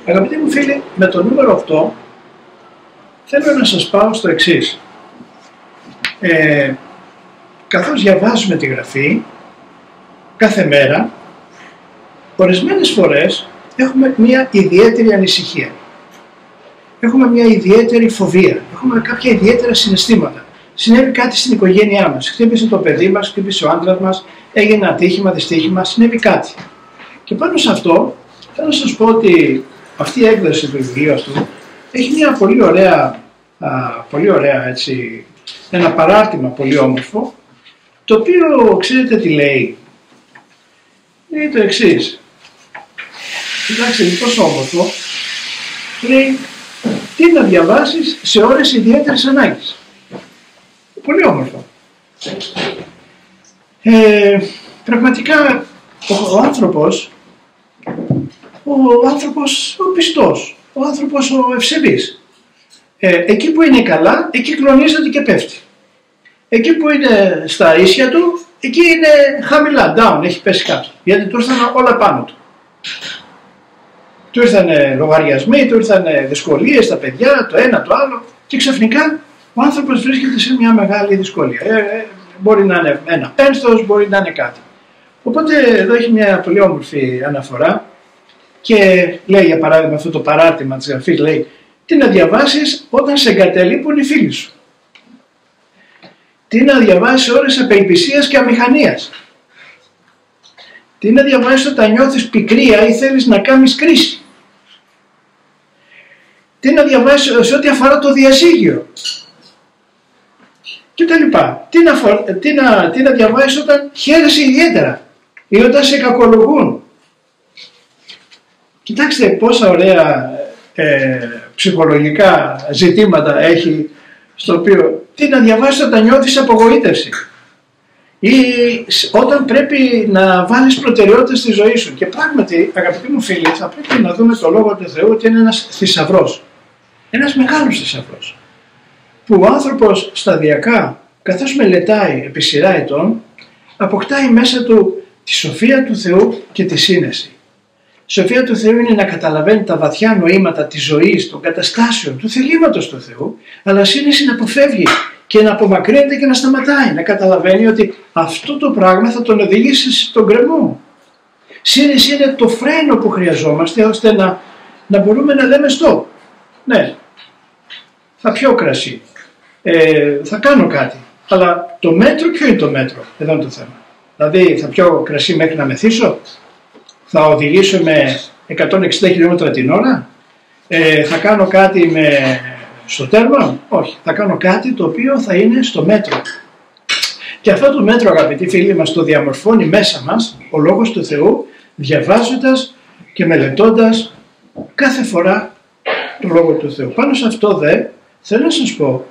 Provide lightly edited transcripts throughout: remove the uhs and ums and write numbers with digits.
Αγαπητοί μου φίλοι, με το νούμερο 8 θέλω να σας πάω στο εξής. Καθώς διαβάζουμε τη Γραφή κάθε μέρα, ορισμένες φορές έχουμε μια ιδιαίτερη ανησυχία. Έχουμε μια ιδιαίτερη φοβία. Έχουμε κάποια ιδιαίτερα συναισθήματα. Συνέβη κάτι στην οικογένειά μας. Χτύπησε το παιδί μας, χτύπησε ο άντρας μας, έγινε ένα ατύχημα, δυστύχημα, συνέβη κάτι. Και πάνω σε αυτό θέλω να σας πω ότι αυτή η έκδοση του βιβλίου αυτού έχει μια πολύ ωραία έτσι, ένα παράρτημα πολύ όμορφο, το οποίο ξέρετε τι λέει. Λέει το εξής. Κοιτάξτε, είναι τόσο όμορφο. Λέει τι να διαβάσεις σε ώρες ιδιαίτερης ανάγκης. Πολύ όμορφο. Πραγματικά ο άνθρωπος ο πιστός, ο άνθρωπος ο ευσεβής, εκεί που είναι καλά, εκεί κλονίζεται και πέφτει. Εκεί που είναι στα ίσια του, εκεί είναι χαμηλά, down, έχει πέσει κάτω. Γιατί του ήρθαν όλα πάνω του. Του ήρθαν λογαριασμοί, του ήρθαν δυσκολίες, τα παιδιά, το ένα, το άλλο. Και ξαφνικά ο άνθρωπος βρίσκεται σε μια μεγάλη δυσκολία. Μπορεί να είναι ένα πένθος, μπορεί να είναι κάτι. Οπότε εδώ έχει μια πολύ όμορφη αναφορά και λέει για παράδειγμα αυτό το παράρτημα της Γραφής, λέει τι να διαβάσεις όταν σε εγκαταλείπουν οι φίλοι σου. Τι να διαβάσεις ώρες απελπισίας και αμηχανίας. Τι να διαβάσεις όταν νιώθεις πικρία ή θέλεις να κάνεις κρίση. Τι να διαβάσεις σε ό,τι αφορά το διαζύγιο. Και τα λοιπά. Τι να διαβάσεις όταν χαίρεσαι ιδιαίτερα ή όταν σε κακολογούν. Κοιτάξτε πόσα ωραία ψυχολογικά ζητήματα έχει, στο οποίο τι να διαβάσεις όταν νιώθεις απογοήτευση ή όταν πρέπει να βάλεις προτεραιότητες στη ζωή σου. Και πράγματι, αγαπητοί μου φίλοι, θα πρέπει να δούμε το Λόγο του Θεού ότι είναι ένας θησαυρός, ένας μεγάλος θησαυρός, που ο άνθρωπος σταδιακά, καθώς μελετάει επί σειρά ετών, αποκτάει μέσα του τη σοφία του Θεού και τη σύνεση. Η σοφία του Θεού είναι να καταλαβαίνει τα βαθιά νοήματα της ζωής, των καταστάσεων, του θελήματος του Θεού, αλλά σύνεση να αποφεύγει και να απομακρύνεται και να σταματάει, να καταλαβαίνει ότι αυτό το πράγμα θα τον οδηγήσει στον γκρεμό. Σύνεση είναι το φρένο που χρειαζόμαστε ώστε να μπορούμε να λέμε stop. Ναι, θα πιω κρασί, θα κάνω κάτι, αλλά το μέτρο, ποιο είναι το μέτρο, εδώ είναι το θέμα. Δηλαδή θα πιω κρασί μέχρι να μεθύσω, θα οδηγήσω με 160 χιλιόμετρα την ώρα, θα κάνω κάτι στο τέρμα, όχι, θα κάνω κάτι το οποίο θα είναι στο μέτρο. Και αυτό το μέτρο, αγαπητοί φίλοι, μας το διαμορφώνει μέσα μας ο Λόγος του Θεού, διαβάζοντας και μελετώντας κάθε φορά το Λόγο του Θεού. Πάνω σε αυτό θέλω να σας πω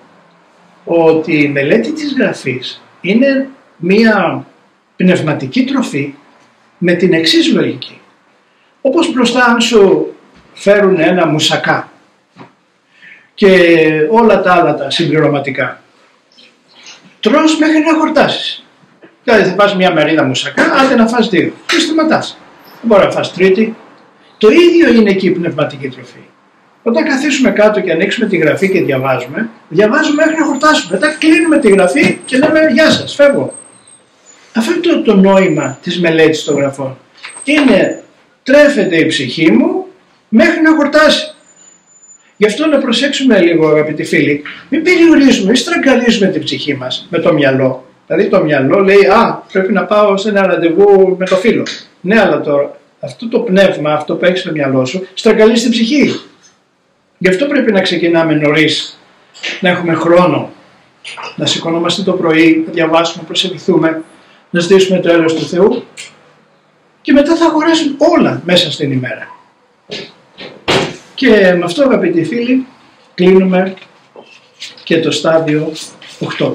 ότι η μελέτη της Γραφής είναι μία πνευματική τροφή με την εξής λογική. Όπως μπροστά αν σου φέρουν ένα μουσακά και όλα τα άλλα τα συμπληρωματικά, τρως μέχρι να χορτάσεις. Δηλαδή θα πας μια μερίδα μουσακά, άντε να φας δύο και σταματάς. Δεν μπορεί να φας τρίτη. Το ίδιο είναι και η πνευματική τροφή. Όταν καθίσουμε κάτω και ανοίξουμε τη Γραφή και διαβάζουμε μέχρι να χορτάσουμε. Μετά κλείνουμε τη Γραφή και λέμε γεια σας, φεύγω. Αυτό είναι το νόημα της μελέτης των Γραφών. Τρέφεται η ψυχή μου μέχρι να χορτάσει. Γι' αυτό να προσέξουμε λίγο, αγαπητοί φίλοι, μην περιορίζουμε, μην στραγγαλίζουμε την ψυχή μας με το μυαλό. Δηλαδή το μυαλό λέει πρέπει να πάω σε ένα ραντεβού με το φίλο. Ναι, αλλά αυτό το πνεύμα, αυτό που έχεις στο μυαλό σου, στραγγαλίζει την ψυχή. Γι' αυτό πρέπει να ξεκινάμε νωρίς, να έχουμε χρόνο, να σηκωνόμαστε το πρωί, να διαβάσουμε, να προσευχηθούμε, να ζητήσουμε το έλεος του Θεού και μετά θα αγοράσουμε όλα μέσα στην ημέρα. Και με αυτό, αγαπητοί φίλοι, κλείνουμε και το στάδιο 8.